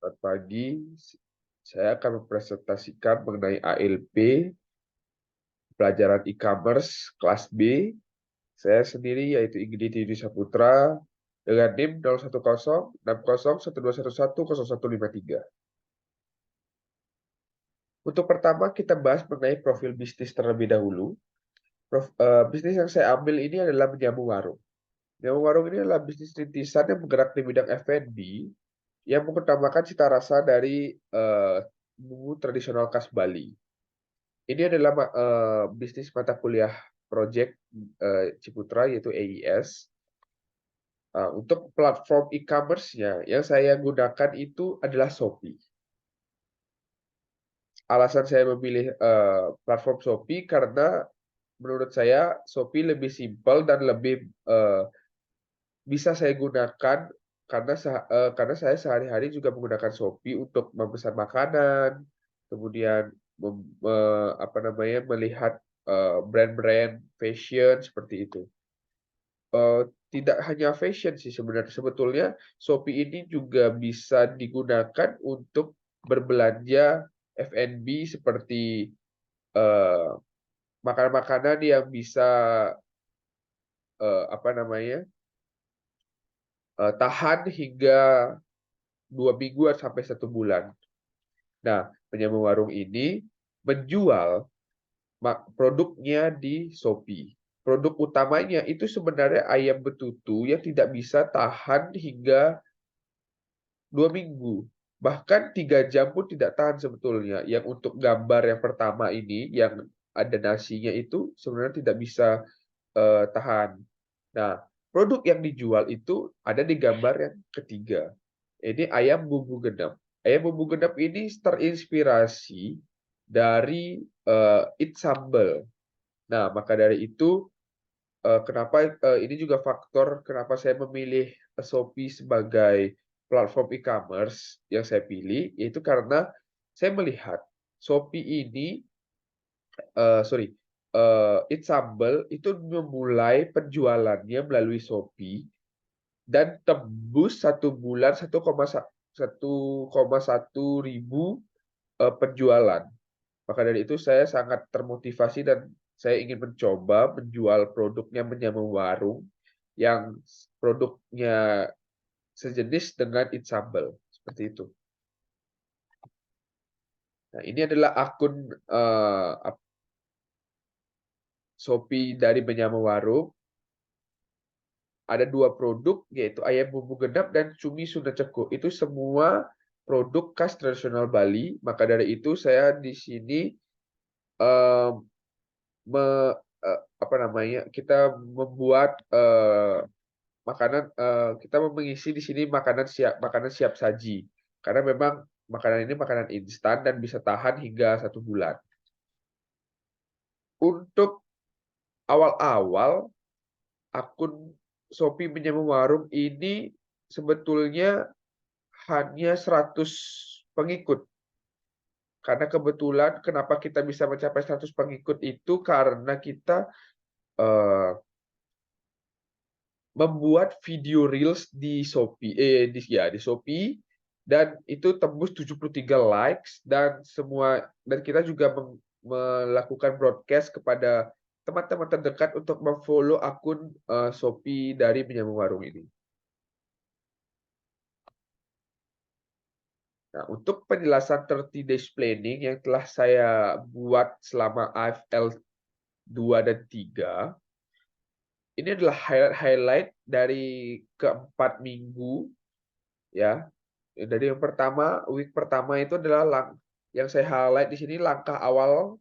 Selamat pagi, saya akan mempresentasikan mengenai ALP, pelajaran e-commerce kelas B. Saya sendiri yaitu Igede Yudi Saputra dengan NIM 01060121110153. Untuk pertama kita bahas mengenai profil bisnis terlebih dahulu. Bisnis yang saya ambil ini adalah menjamu warung. Menjamu warung ini adalah bisnis rintisan yang bergerak di bidang F&B yang mengutamakan cita rasa dari bumbu tradisional khas Bali. Ini adalah bisnis mata kuliah project Ciputra yaitu AIS. Untuk platform e-commerce-nya yang saya gunakan itu adalah Shopee. Alasan saya memilih platform Shopee karena menurut saya Shopee lebih simpel dan lebih bisa saya gunakan karena saya sehari-hari juga menggunakan Shopee untuk memesan makanan, kemudian melihat brand-brand fashion seperti itu. Tidak hanya fashion sih sebenarnya, sebetulnya Shopee ini juga bisa digunakan untuk berbelanja F&B seperti eh, makanan-makanan yang bisa tahan hingga 2 minggu sampai 1 bulan. Nah, penyamu warung ini menjual produknya di Shopee. Produk utamanya itu sebenarnya ayam betutu yang tidak bisa tahan hingga 2 minggu. Bahkan 3 jam pun tidak tahan sebetulnya. Yang untuk gambar yang pertama ini, yang ada nasinya itu sebenarnya tidak bisa tahan. Nah, produk yang dijual itu ada di gambar yang ketiga. Ini ayam bumbu genep. Ayam bumbu genep ini terinspirasi dari It Sambal. Nah, maka dari itu kenapa ini juga faktor kenapa saya memilih Shopee sebagai platform e-commerce yang saya pilih, yaitu karena saya melihat Shopee ini, It's Sambal itu memulai penjualannya melalui Shopee dan tembus 1 bulan 1,1 ribu penjualan. Maka dari itu saya sangat termotivasi dan saya ingin mencoba menjual produknya menjamu warung yang produknya sejenis dengan It's Sambal. Seperti itu. Nah, ini adalah akun Shopee dari menjamu warung. Ada 2 produk, yaitu ayam bumbu genap dan cumi Sunda Ceko. Itu semua produk khas tradisional Bali. Maka dari itu saya di sini eh, me, kita membuat kita mengisi di sini makanan siap saji. Karena memang makanan ini makanan instan dan bisa tahan hingga 1 bulan. Untuk awal-awal akun Shopee menjamu warung ini sebetulnya hanya 100 pengikut. Karena kebetulan kenapa kita bisa mencapai 100 pengikut itu karena kita eh, membuat video reels di Shopee di Shopee dan itu tembus 73 likes dan kita juga melakukan broadcast kepada teman-teman terdekat untuk memfollow akun Shopee dari Menyamu Warung ini. Nah, untuk penjelasan 30 days planning yang telah saya buat selama AFL 2 dan 3, ini adalah highlight dari keempat minggu ya. Dari week pertama itu adalah yang saya highlight di sini langkah awal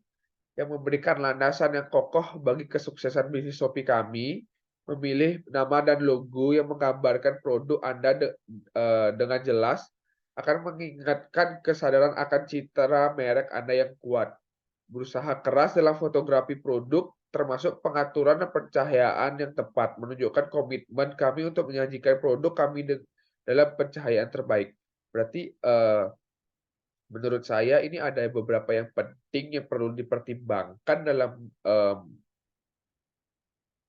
yang memberikan landasan yang kokoh bagi kesuksesan bisnis Shopee kami, memilih nama dan logo yang menggambarkan produk Anda dengan jelas akan mengingatkan kesadaran akan citra merek Anda yang kuat. Berusaha keras dalam fotografi produk, termasuk pengaturan dan pencahayaan yang tepat, menunjukkan komitmen kami untuk menyajikan produk kami dalam pencahayaan terbaik. Berarti menurut saya ini ada beberapa yang penting yang perlu dipertimbangkan dalam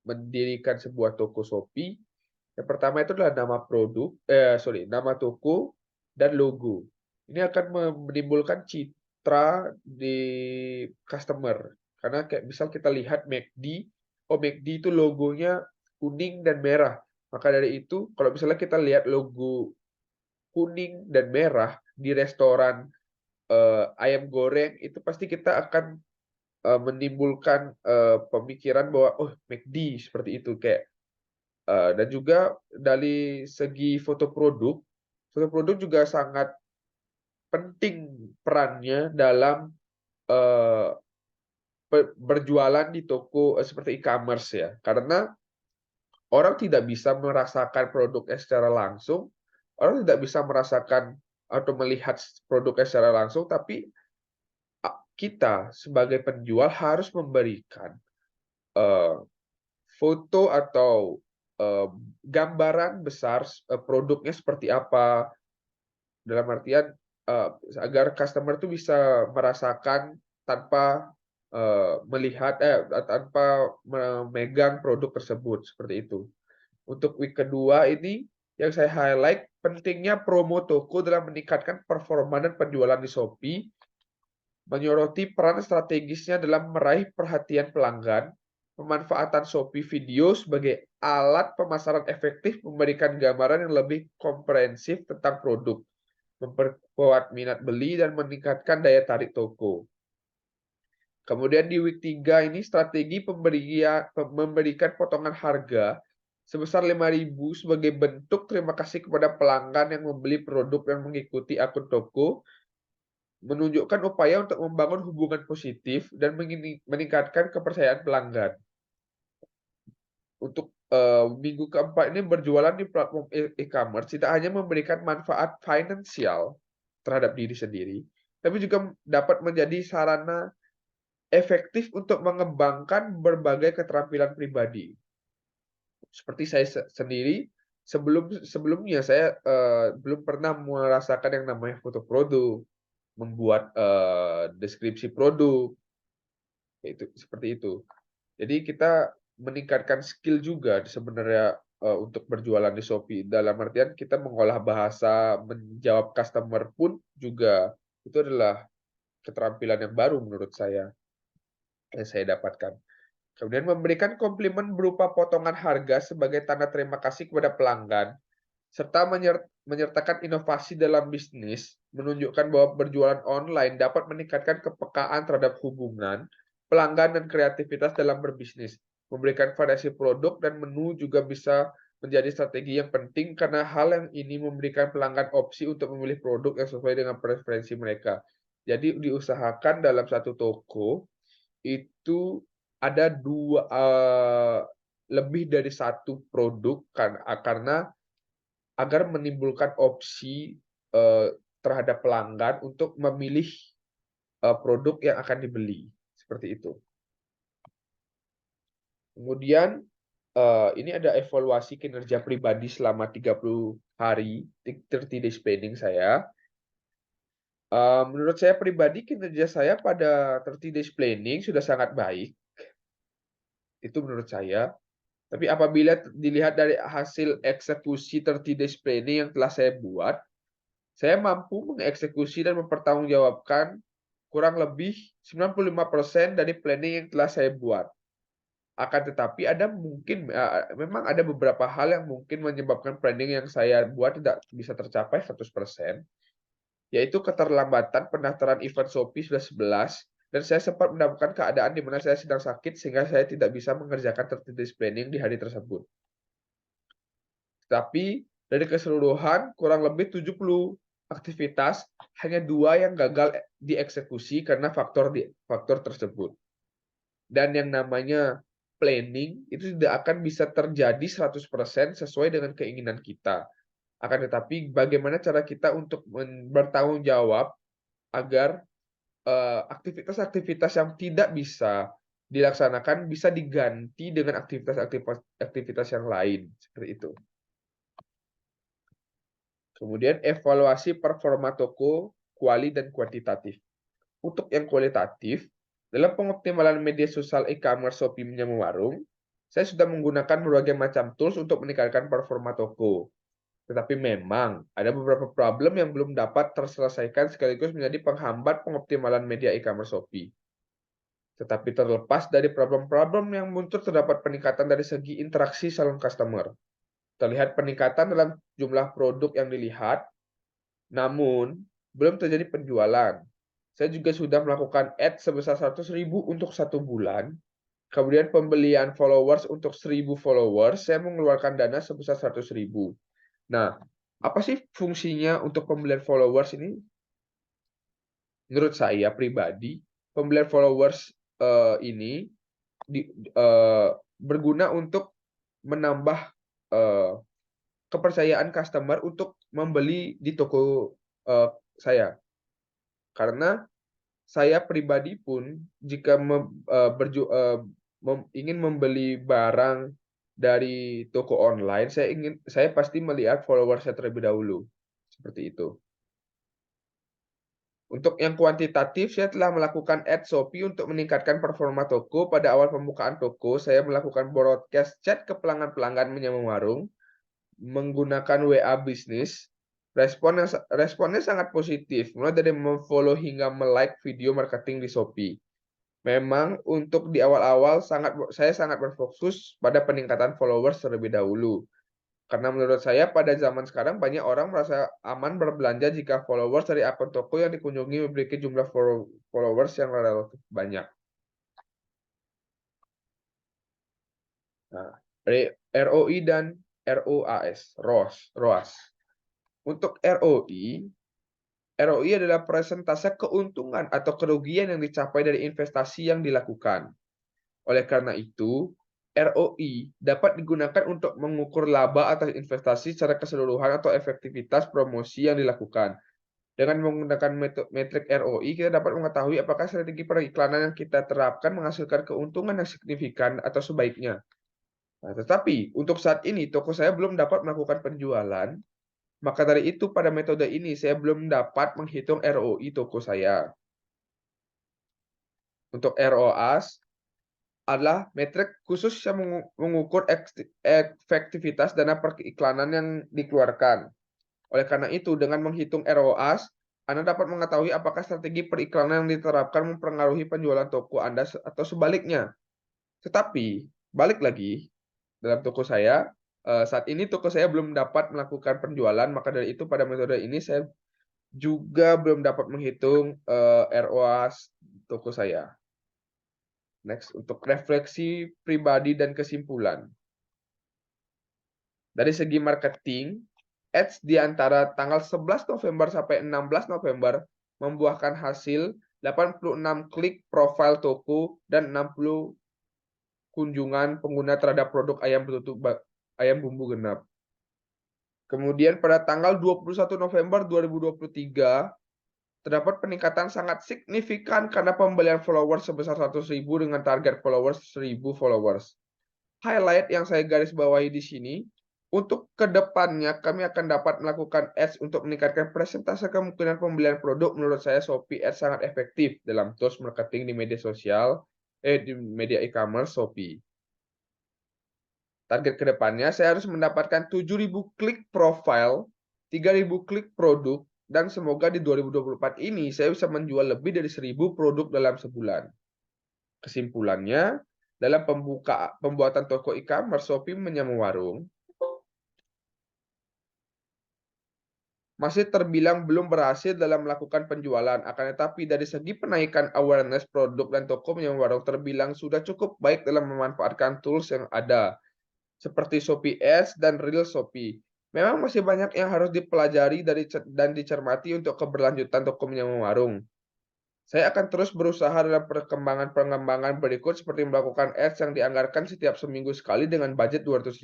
mendirikan sebuah toko Shopee. Yang pertama itu adalah nama toko dan logo. Ini akan menimbulkan citra di customer. Karena kayak misal kita lihat McD, oh McD itu logonya kuning dan merah. Maka dari itu, kalau misalnya kita lihat logo kuning dan merah di restoran ayam goreng, itu pasti kita akan menimbulkan pemikiran bahwa oh McD seperti itu kayak dan juga dari segi foto produk juga sangat penting perannya dalam eh, berjualan di toko seperti e-commerce ya. Karena orang tidak bisa merasakan produknya secara langsung, orang tidak bisa merasakan atau melihat produknya secara langsung, tapi kita sebagai penjual harus memberikan eh, foto atau eh, gambaran besar produknya seperti apa, dalam artian agar customer tuh bisa merasakan tanpa melihat tanpa memegang produk tersebut seperti itu. Untuk week kedua ini yang saya highlight pentingnya promo toko dalam meningkatkan performa dan penjualan di Shopee, menyoroti peran strategisnya dalam meraih perhatian pelanggan, pemanfaatan Shopee Video sebagai alat pemasaran efektif memberikan gambaran yang lebih komprehensif tentang produk, memperkuat minat beli, dan meningkatkan daya tarik toko. Kemudian di week 3 ini strategi memberikan potongan harga sebesar 5.000 sebagai bentuk terima kasih kepada pelanggan yang membeli produk dan mengikuti akun toko, menunjukkan upaya untuk membangun hubungan positif dan meningkatkan kepercayaan pelanggan. Untuk minggu keempat ini berjualan di platform e-commerce tidak hanya memberikan manfaat finansial terhadap diri sendiri, tapi juga dapat menjadi sarana efektif untuk mengembangkan berbagai keterampilan pribadi. Seperti saya sendiri, sebelumnya saya belum pernah merasakan yang namanya foto produk, membuat deskripsi produk, itu seperti itu. Jadi kita meningkatkan skill juga sebenarnya untuk berjualan di Shopee. Dalam artian kita mengolah bahasa, menjawab customer pun juga itu adalah keterampilan yang baru menurut saya yang saya dapatkan. Kemudian memberikan komplimen berupa potongan harga sebagai tanda terima kasih kepada pelanggan, serta menyertakan inovasi dalam bisnis, menunjukkan bahwa berjualan online dapat meningkatkan kepekaan terhadap hubungan, pelanggan, dan kreativitas dalam berbisnis. Memberikan variasi produk dan menu juga bisa menjadi strategi yang penting karena hal yang ini memberikan pelanggan opsi untuk memilih produk yang sesuai dengan preferensi mereka. Jadi diusahakan dalam satu toko itu ada lebih dari satu produk karena agar menimbulkan opsi terhadap pelanggan untuk memilih produk yang akan dibeli, seperti itu. Kemudian ini ada evaluasi kinerja pribadi selama 30 hari, 30 days planning saya. Menurut saya pribadi kinerja saya pada 30 days planning sudah sangat baik, itu menurut saya. Tapi apabila dilihat dari hasil eksekusi 30 days planning yang telah saya buat, saya mampu mengeksekusi dan mempertanggungjawabkan kurang lebih 95% dari planning yang telah saya buat. Akan tetapi memang ada beberapa hal yang mungkin menyebabkan planning yang saya buat tidak bisa tercapai 100%, yaitu keterlambatan pendaftaran event Shopee sudah 11, dan saya sempat mendapatkan keadaan di mana saya sedang sakit sehingga saya tidak bisa mengerjakan 30 days planning di hari tersebut. Tapi dari keseluruhan kurang lebih 70 aktivitas, hanya 2 yang gagal dieksekusi karena faktor tersebut. Dan yang namanya planning itu tidak akan bisa terjadi 100% sesuai dengan keinginan kita. Akan tetapi bagaimana cara kita untuk bertanggung jawab agar aktivitas-aktivitas yang tidak bisa dilaksanakan bisa diganti dengan aktivitas yang lain, seperti itu. Kemudian evaluasi performa toko, kuali dan kuantitatif. Untuk yang kualitatif, dalam pengoptimalan media sosial e-commerce Shopee Menyamu Warung, saya sudah menggunakan berbagai macam tools untuk meningkatkan performa toko. Tetapi memang ada beberapa problem yang belum dapat terselesaikan sekaligus menjadi penghambat pengoptimalan media e-commerce Shopee. Tetapi terlepas dari problem-problem yang muncul, terdapat peningkatan dari segi interaksi calon customer. Terlihat peningkatan dalam jumlah produk yang dilihat, namun belum terjadi penjualan. Saya juga sudah melakukan ads sebesar 100.000 untuk 1 bulan. Kemudian pembelian followers untuk 1.000 followers, saya mengeluarkan dana sebesar 100.000. Nah, apa sih fungsinya untuk pembelian followers ini? Menurut saya pribadi, pembelian followers ini berguna untuk menambah kepercayaan customer untuk membeli di toko saya. Karena saya pribadi pun jika ingin membeli barang dari toko online, saya pasti melihat follower-nya terlebih dahulu. Seperti itu. Untuk yang kuantitatif, saya telah melakukan ads Shopee untuk meningkatkan performa toko. Pada awal pembukaan toko, saya melakukan broadcast chat ke pelanggan-pelanggan menyambung warung menggunakan WA bisnis. Responnya sangat positif, mulai dari memfollow hingga like video marketing di Shopee. Memang untuk di awal-awal saya sangat berfokus pada peningkatan followers terlebih dahulu. Karena menurut saya pada zaman sekarang banyak orang merasa aman berbelanja jika followers dari akun toko yang dikunjungi memiliki jumlah followers yang relatif banyak. Nah, ROI dan ROAS. Untuk ROI adalah persentase keuntungan atau kerugian yang dicapai dari investasi yang dilakukan. Oleh karena itu, ROI dapat digunakan untuk mengukur laba atas investasi secara keseluruhan atau efektivitas promosi yang dilakukan. Dengan menggunakan metrik ROI, kita dapat mengetahui apakah strategi periklanan yang kita terapkan menghasilkan keuntungan yang signifikan atau sebaiknya. Nah, tetapi untuk saat ini, toko saya belum dapat melakukan penjualan. Maka dari itu, pada metode ini, saya belum dapat menghitung ROI toko saya. Untuk ROAS, adalah metrik khusus yang mengukur efektivitas dana periklanan yang dikeluarkan. Oleh karena itu, dengan menghitung ROAS, Anda dapat mengetahui apakah strategi periklanan yang diterapkan mempengaruhi penjualan toko Anda atau sebaliknya. Tetapi, balik lagi, dalam toko saya, saat ini toko saya belum dapat melakukan penjualan, maka dari itu pada metode ini saya juga belum dapat menghitung ROAS toko saya. Next, untuk refleksi pribadi dan kesimpulan. Dari segi marketing, ads di antara tanggal 11 November sampai 16 November membuahkan hasil 86 klik profil toko dan 60 kunjungan pengguna terhadap produk ayam betutu ayam bumbu genap. Kemudian pada tanggal 21 November 2023 terdapat peningkatan sangat signifikan karena pembelian followers sebesar 100.000 dengan target followers 1.000 followers. Highlight yang saya garis bawahi di sini, untuk kedepannya kami akan dapat melakukan ads untuk meningkatkan presentase kemungkinan pembelian produk. Menurut saya Shopee Ads sangat efektif dalam tools marketing di media sosial, di media e-commerce Shopee. Target kedepannya saya harus mendapatkan 7.000 klik profil, 3.000 klik produk, dan semoga di 2024 ini saya bisa menjual lebih dari 1.000 produk dalam sebulan. Kesimpulannya, dalam pembuatan toko e-commerce Shopee menyambung warung, masih terbilang belum berhasil dalam melakukan penjualan. Akan tetapi dari segi penaikan awareness produk dan toko menyambung warung terbilang sudah cukup baik dalam memanfaatkan tools yang ada, seperti Shopee Ads dan Real Shopee. Memang masih banyak yang harus dipelajari dan dicermati untuk keberlanjutan toko menyambung warung. Saya akan terus berusaha dalam pengembangan berikut seperti melakukan ads yang dianggarkan setiap seminggu sekali dengan budget 200.000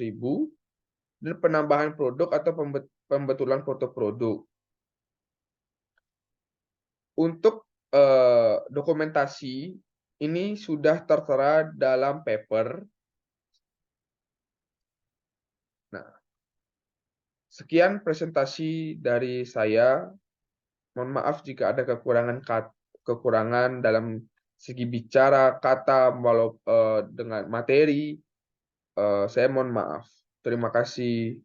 dan penambahan produk atau pembetulan foto produk. Untuk dokumentasi ini sudah tertera dalam paper. Nah, sekian presentasi dari saya. Mohon maaf jika ada kekurangan dalam segi bicara, kata, dengan materi. Saya mohon maaf. Terima kasih.